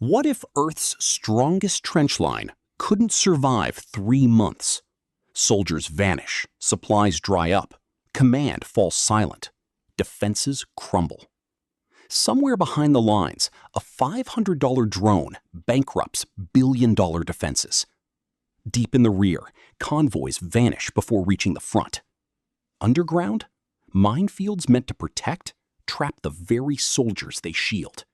What if Earth's strongest trench line couldn't survive 3 months? Soldiers vanish, supplies dry up, command falls silent, defenses crumble. Somewhere behind the lines, a $500 drone bankrupts billion-dollar defenses. Deep in the rear, convoys vanish before reaching the front. Underground, minefields meant to protect trap the very soldiers they shield.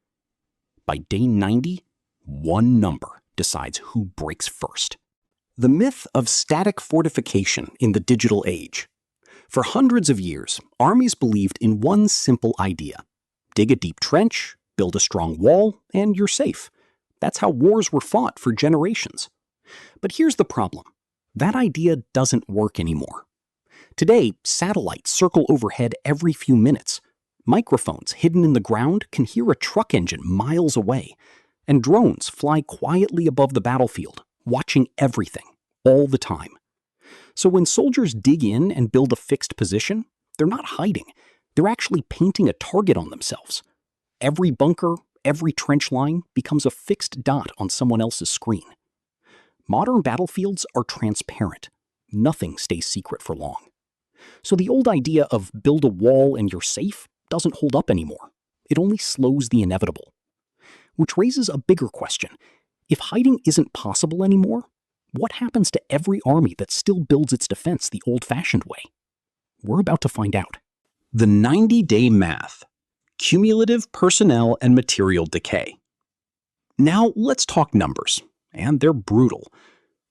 By day 90, one number decides who breaks first. The myth of static fortification in the digital age. For hundreds of years, armies believed in one simple idea. Dig a deep trench, build a strong wall, and you're safe. That's how wars were fought for generations. But here's the problem. That idea doesn't work anymore. Today, satellites circle overhead every few minutes. Microphones hidden in the ground can hear a truck engine miles away. And drones fly quietly above the battlefield, watching everything, all the time. So when soldiers dig in and build a fixed position, they're not hiding. They're actually painting a target on themselves. Every bunker, every trench line becomes a fixed dot on someone else's screen. Modern battlefields are transparent. Nothing stays secret for long. So the old idea of build a wall and you're safe doesn't hold up anymore. It only slows the inevitable. Which raises a bigger question. If hiding isn't possible anymore, what happens to every army that still builds its defense the old-fashioned way? We're about to find out. The 90-day math. Cumulative personnel and material decay. Now let's talk numbers, and they're brutal.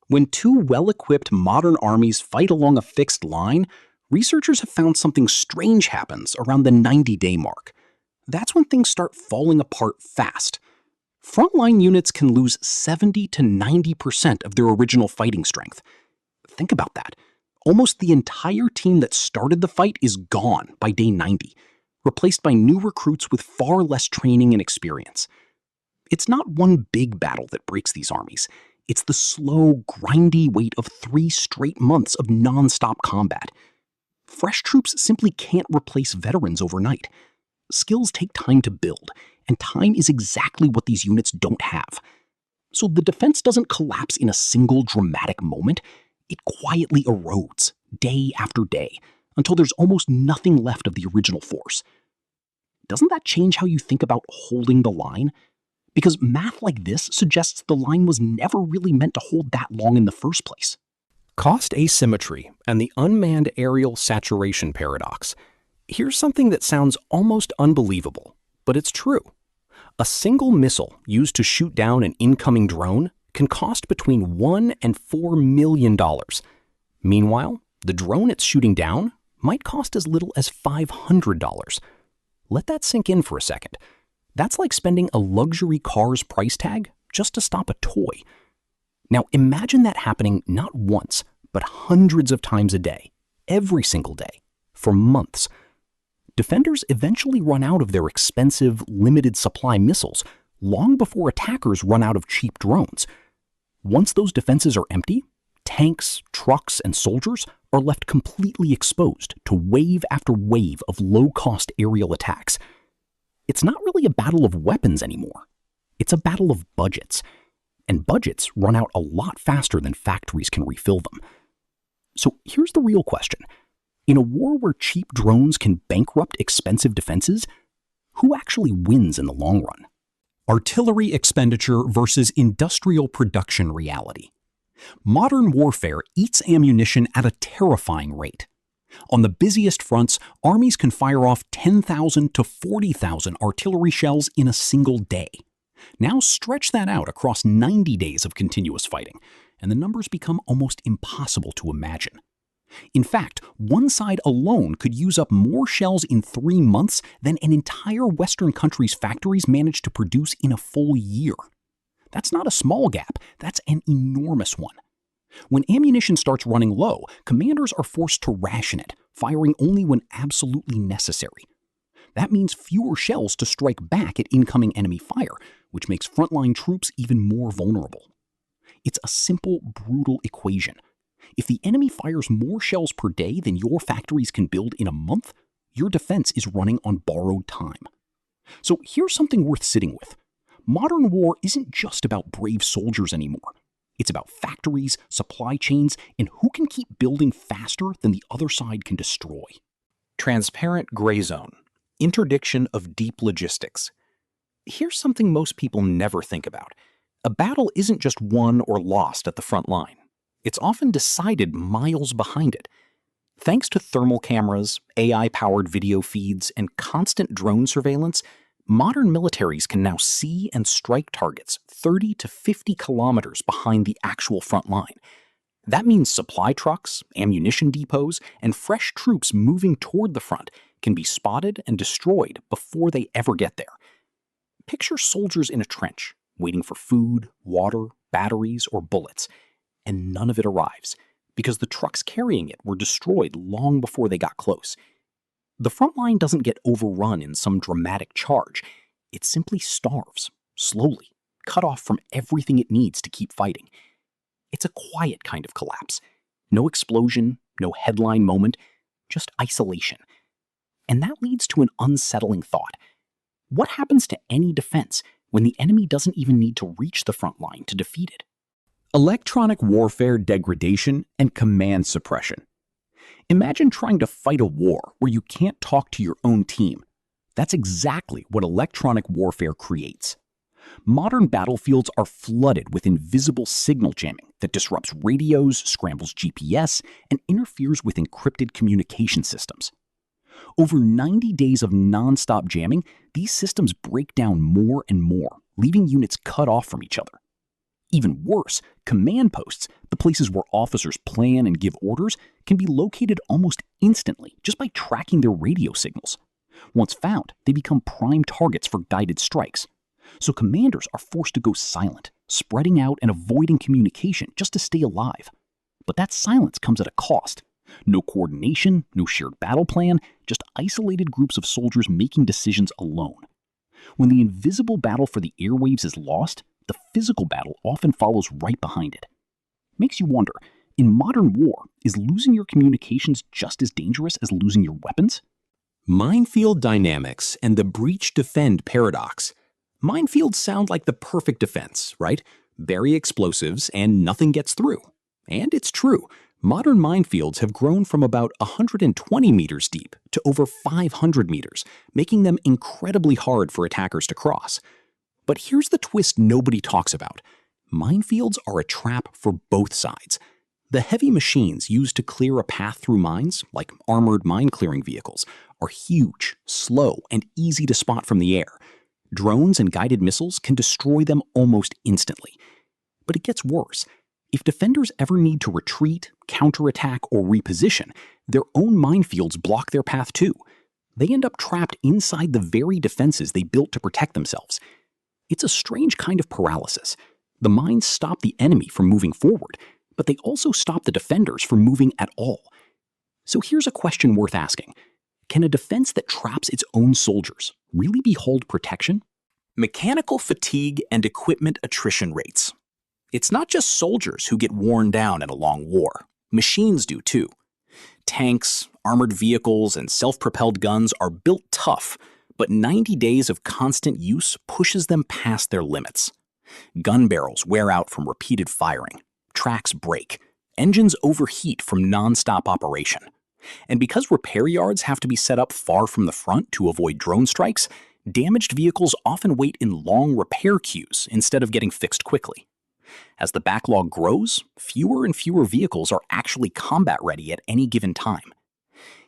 When two well-equipped modern armies fight along a fixed line, researchers have found something strange happens around the 90-day mark. That's when things start falling apart fast. Frontline units can lose 70 to 90% of their original fighting strength. Think about that. Almost the entire team that started the fight is gone by day 90, replaced by new recruits with far less training and experience. It's not one big battle that breaks these armies. It's the slow, grindy weight of 3 straight months of non-stop combat. Fresh troops simply can't replace veterans overnight. Skills take time to build, and time is exactly what these units don't have. So the defense doesn't collapse in a single dramatic moment. It quietly erodes, day after day, until there's almost nothing left of the original force. Doesn't that change how you think about holding the line? Because math like this suggests the line was never really meant to hold that long in the first place. Cost asymmetry and the unmanned aerial saturation paradox. Here's something that sounds almost unbelievable, but it's true. A single missile used to shoot down an incoming drone can cost between $1 and $4 million. Meanwhile, the drone it's shooting down might cost as little as $500. Let that sink in for a second. That's like spending a luxury car's price tag just to stop a toy. Now imagine that happening not once, but hundreds of times a day, every single day, for months. Defenders eventually run out of their expensive, limited supply missiles long before attackers run out of cheap drones. Once those defenses are empty, tanks, trucks, and soldiers are left completely exposed to wave after wave of low-cost aerial attacks. It's not really a battle of weapons anymore. It's a battle of budgets. And budgets run out a lot faster than factories can refill them. So here's the real question. In a war where cheap drones can bankrupt expensive defenses, who actually wins in the long run? Artillery expenditure versus industrial production reality. Modern warfare eats ammunition at a terrifying rate. On the busiest fronts, armies can fire off 10,000 to 40,000 artillery shells in a single day. Now stretch that out across 90 days of continuous fighting, and the numbers become almost impossible to imagine. In fact, one side alone could use up more shells in 3 months than an entire Western country's factories managed to produce in a full year. That's not a small gap, that's an enormous one. When ammunition starts running low, commanders are forced to ration it, firing only when absolutely necessary. That means fewer shells to strike back at incoming enemy fire, which makes frontline troops even more vulnerable. It's a simple, brutal equation. If the enemy fires more shells per day than your factories can build in a month, your defense is running on borrowed time. So here's something worth sitting with. Modern war isn't just about brave soldiers anymore. It's about factories, supply chains, and who can keep building faster than the other side can destroy. Transparent gray zone. Interdiction of deep logistics. Here's something most people never think about. A battle isn't just won or lost at the front line. It's often decided miles behind it. Thanks to thermal cameras, AI-powered video feeds, and constant drone surveillance, modern militaries can now see and strike targets 30 to 50 kilometers behind the actual front line. That means supply trucks, ammunition depots, and fresh troops moving toward the front can be spotted and destroyed before they ever get there. Picture soldiers in a trench, waiting for food, water, batteries, or bullets, and none of it arrives, because the trucks carrying it were destroyed long before they got close. The front line doesn't get overrun in some dramatic charge. It simply starves, slowly, cut off from everything it needs to keep fighting. It's a quiet kind of collapse. No explosion, no headline moment, just isolation. And that leads to an unsettling thought. What happens to any defense when the enemy doesn't even need to reach the front line to defeat it? Electronic warfare degradation and command suppression. Imagine trying to fight a war where you can't talk to your own team. That's exactly what electronic warfare creates. Modern battlefields are flooded with invisible signal jamming that disrupts radios, scrambles GPS, and interferes with encrypted communication systems. Over 90 days of non-stop jamming, these systems break down more and more, leaving units cut off from each other. Even worse, command posts, the places where officers plan and give orders, can be located almost instantly just by tracking their radio signals. Once found, they become prime targets for guided strikes. So commanders are forced to go silent, spreading out and avoiding communication just to stay alive. But that silence comes at a cost. No coordination, no shared battle plan, just isolated groups of soldiers making decisions alone. When the invisible battle for the airwaves is lost, the physical battle often follows right behind it. Makes you wonder, in modern war, is losing your communications just as dangerous as losing your weapons? Minefield dynamics and the breach-defend paradox. Minefields sound like the perfect defense, right? Bury explosives and nothing gets through. And it's true. Modern minefields have grown from about 120 meters deep to over 500 meters, making them incredibly hard for attackers to cross. But here's the twist nobody talks about. Minefields are a trap for both sides. The heavy machines used to clear a path through mines, like armored mine-clearing vehicles, are huge, slow, and easy to spot from the air. Drones and guided missiles can destroy them almost instantly. But it gets worse. If defenders ever need to retreat, counterattack, or reposition, their own minefields block their path too. They end up trapped inside the very defenses they built to protect themselves. It's a strange kind of paralysis. The mines stop the enemy from moving forward, but they also stop the defenders from moving at all. So here's a question worth asking. Can a defense that traps its own soldiers really be hauled protection? Mechanical fatigue and equipment attrition rates. It's not just soldiers who get worn down in a long war. Machines do too. Tanks, armored vehicles, and self-propelled guns are built tough, but 90 days of constant use pushes them past their limits. Gun barrels wear out from repeated firing. Tracks break. Engines overheat from non-stop operation. And because repair yards have to be set up far from the front to avoid drone strikes, damaged vehicles often wait in long repair queues instead of getting fixed quickly. As the backlog grows, fewer and fewer vehicles are actually combat ready at any given time.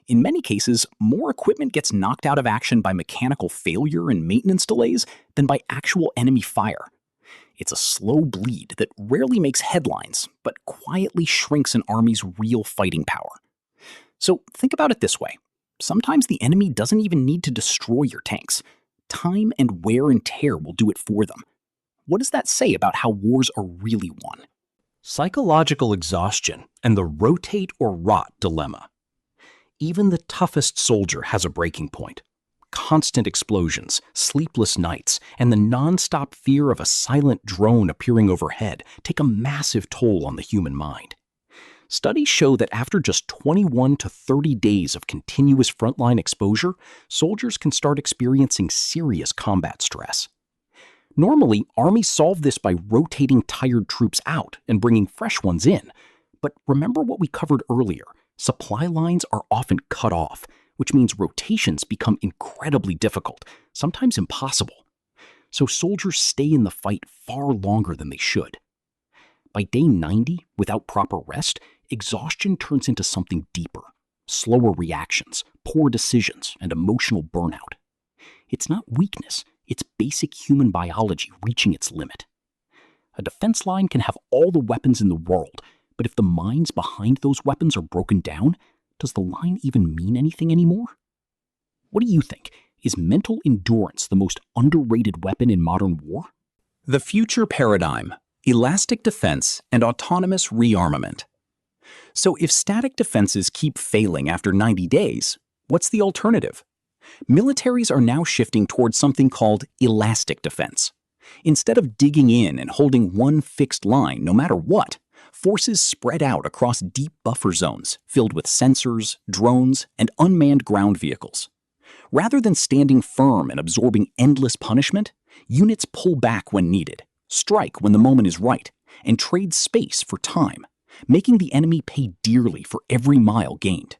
In many cases, more equipment gets knocked out of action by mechanical failure and maintenance delays than by actual enemy fire. It's a slow bleed that rarely makes headlines, but quietly shrinks an army's real fighting power. So think about it this way. Sometimes the enemy doesn't even need to destroy your tanks. Time and wear and tear will do it for them. What does that say about how wars are really won? Psychological exhaustion and the rotate or rot dilemma. Even the toughest soldier has a breaking point. Constant explosions, sleepless nights, and the non-stop fear of a silent drone appearing overhead take a massive toll on the human mind. Studies show that after just 21 to 30 days of continuous frontline exposure, soldiers can start experiencing serious combat stress. Normally, armies solve this by rotating tired troops out and bringing fresh ones in. But remember what we covered earlier. Supply lines are often cut off, which means rotations become incredibly difficult, sometimes impossible. So soldiers stay in the fight far longer than they should. By day 90, without proper rest, exhaustion turns into something deeper. Slower reactions, poor decisions, and emotional burnout. It's not weakness, it's basic human biology reaching its limit. A defense line can have all the weapons in the world, but if the minds behind those weapons are broken down, does the line even mean anything anymore? What do you think? Is mental endurance the most underrated weapon in modern war? The future paradigm: elastic defense and autonomous rearmament. So if static defenses keep failing after 90 days, what's the alternative? Militaries are now shifting towards something called elastic defense. Instead of digging in and holding one fixed line no matter what, forces spread out across deep buffer zones filled with sensors, drones, and unmanned ground vehicles. Rather than standing firm and absorbing endless punishment, units pull back when needed, strike when the moment is right, and trade space for time, making the enemy pay dearly for every mile gained.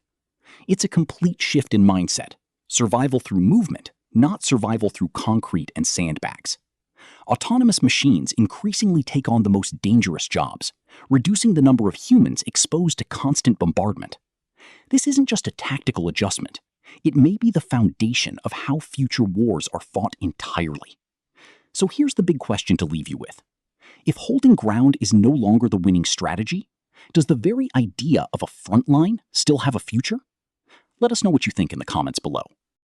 It's a complete shift in mindset: survival through movement, not survival through concrete and sandbags. Autonomous machines increasingly take on the most dangerous jobs, reducing the number of humans exposed to constant bombardment. This isn't just a tactical adjustment. It may be the foundation of how future wars are fought entirely. So here's the big question to leave you with. If holding ground is no longer the winning strategy, does the very idea of a front line still have a future? Let us know what you think in the comments below.